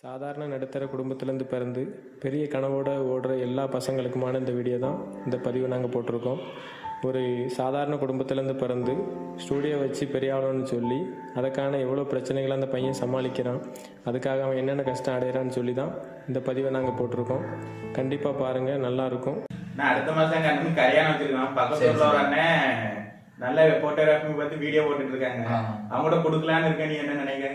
சாதாரண நடுத்தர குடும்பத்திலேருந்து பிறந்து பெரிய கனவோடு ஓடுற எல்லா பசங்களுக்குமான இந்த வீடியோ தான் இந்த பதிவை நாங்கள் போட்டிருக்கோம். ஒரு சாதாரண குடும்பத்திலேருந்து பிறந்து ஸ்டூடியோ வச்சு பெரிய ஆகணும்னு சொல்லி அதுக்கான எவ்வளோ பிரச்சனைகளை அந்த பையன் சமாளிக்கிறான், அதுக்காக அவன் என்னென்ன கஷ்டம் அடையிறான்னு சொல்லி தான் இந்த பதிவை நாங்கள் போட்டிருக்கோம். கண்டிப்பாக பாருங்கள், நல்லாயிருக்கும். நான் அடுத்த மாதம் எங்கள் அண்ணன் கல்யாணம் வச்சுருக்கோம். பக்கத்தில் ஒரு அண்ணன் நல்ல ஃபோட்டோகிராஃபி பார்த்து வீடியோ போட்டுட்டு இருக்காங்க. அவங்கள்ட்ட கொடுக்கலான்னு இருக்கேன். நீ என்ன நினைக்க?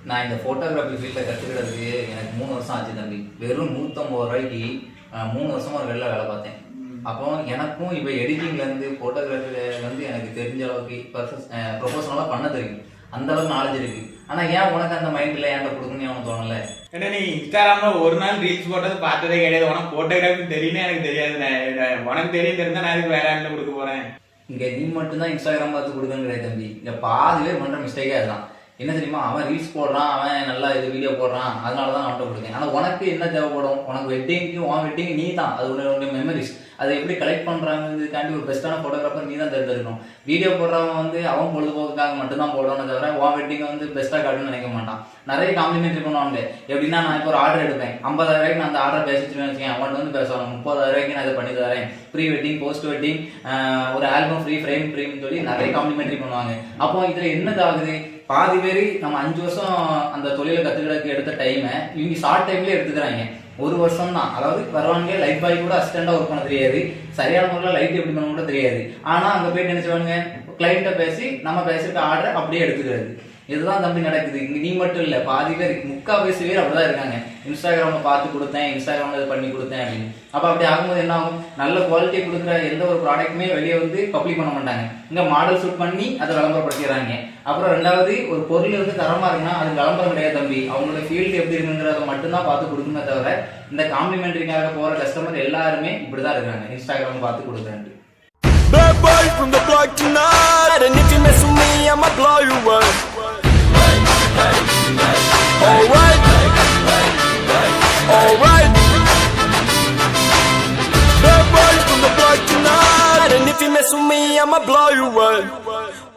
நான் இந்த ஃபோட்டோகிராஃபி ஃபீல்டில் கற்றுக்கிறதுக்கு எனக்கு 3 வருஷம் ஆச்சு தம்பி. வெறும் 150 ரூபாய்க்கு 3 வருஷமா ஒரு வெளில வேலை பார்த்தேன். அப்போ எனக்கும் இப்போ எடிட்டிங்லேருந்து ஃபோட்டோகிராஃபிலேருந்து எனக்கு தெரிஞ்ச அளவுக்கு ப்ரொஃபஷனலாக பண்ண தெரியும், அந்த அளவுக்கு நாலேஜ் இருக்குது. ஆனால் ஏன் உனக்கு அந்த மைண்டில் ஏன்ட்ட கொடுக்கணும்னு அவனுக்கு தோணலை? ஏன்னா நீ இன்ஸ்டாகிராமில் ஒரு நாள் ரீல்ஸ் போட்டது பார்த்ததே கிடையாது. உனக்கு ஃபோட்டோகிராஃபி தெரியும்னு எனக்கு தெரியாது. உனக்கு தெரிஞ்சால் நான் இதுக்கு வேற ஆண்டில் கொடுக்க போகிறேன். இங்கே நீ மட்டும்தான் இன்ஸ்டாகிராம் பார்த்து கொடுக்கணும் கிடையாது தம்பி. இங்கே பாதி பேர் பண்ணுற மிஸ்டேக்கே அதுதான். என்ன தெரியுமா, அவன் ரீல்ஸ் போடுறான், அவன் நல்லா இது வீடியோ போடுறான், அதனால தான் அவன்கிட்ட கொடுக்கேன். ஆனால் உனக்கு என்ன தேவைப்படும்? உனக்கு வெட்டிங்க்கு உன் வெட்டிங் நீ தான், அது உன்னுடைய மெமரிஸ். அதை எப்படி கலெக்ட் பண்ணுறாங்கிறதுக்காண்டி ஒரு பெஸ்ட்டான ஃபோட்டோகிராஃபர் நீ தான் தேர்ந்தெடுக்கணும். வீடியோ போடுறவன் அவன் பொழுதுபோக்குக்காக மட்டும்தான் போடணும் தவிர உன் வெட்டிங்கை பெஸ்ட்டாக காட்டுன்னு நினைக்க மாட்டான். நிறைய காம்ப்ளிமெண்ட்ரி பண்ணுவாங்க. எப்படின்னா, நான் இப்போ ஒரு ஆர்டர் எடுப்பேன், 50,000 ரூபாய்க்கு நான் அந்த ஆர்டர் பேசிச்சுன்னு வச்சுக்கேன். அவன் பேசுவாங்க 30,000 ரூபாய்க்கு நான் இதை பண்ணி தரேன், ப்ரீ வெட்டிங், போஸ்ட் வெட்டிங், ஒரு ஆல்பம் ஃப்ரீ, ஃப்ரேம் ஃப்ரீன்னு சொல்லி நிறைய காம்ப்ளிமெண்ட்ரி பண்ணுவாங்க. அப்போ இதில் என்னதாகுது? பாதி பேர் நம்ம 5 வருஷம் அந்த தொழிலை கற்றுக்கிறதுக்கு எடுத்த டைமை இவங்க ஷார்ட் டைம்லேயே எடுத்துக்கிறாங்க. 1 வருஷம் தான். அதாவது வருவாங்க, லைட் பாய் கூட அசிஸ்டண்டாக ஒர்க் பண்ண தெரியாது, சரியான முறையில் லைட் எப்படி பண்ண கூட தெரியாது. ஆனால் அங்கே போயிட்டு நினைச்சுவாங்க, கிளைண்ட்டை பேசி நம்ம பேசிருக்க ஆர்டர் அப்படியே எடுத்துக்கிறது. இதுதான் தம்பி நடக்குது. இங்கே நீ மட்டும் இல்லை, பாதி பேர், 3/4 பேர் அப்படிதான் இருக்காங்க. இன்ஸ்டாகிராமில் பார்த்து கொடுத்தேன், இன்ஸ்டாகிராமில் இது பண்ணி கொடுத்தேன் அப்படின்னு. அப்போ அப்படி ஆகும்போது என்ன ஆகும்? நல்ல குவாலிட்டி கொடுக்குற எந்த ஒரு ப்ராடக்ட்டுமே வெளியே பப்ளிக் பண்ண மாட்டாங்க. இங்கே மாடல் ஷூட் பண்ணி அதை விளம்பரப்படுத்திடுறாங்க. அப்புறம் 2வது, ஒரு பொருள் தரமாக இருக்குன்னா அது விளம்பரம் கிடையாது தம்பி. அவங்களோட ஃபீல்டு எப்படி இருக்குங்கிறத மட்டும்தான் பார்த்து கொடுக்குமே தவிர இந்த காம்ப்ளிமெண்ட்ரிக்காக போகிற கஸ்டமர் எல்லாருமே இப்படி தான் இருக்காங்க, இன்ஸ்டாகிராம் பார்த்து கொடுக்குறாங்க. Bad boy from the block tonight, and if you mess with me, I'ma blow you up. Alright, alright. Bad boy from the block tonight, and if you mess with me, I'ma blow you up.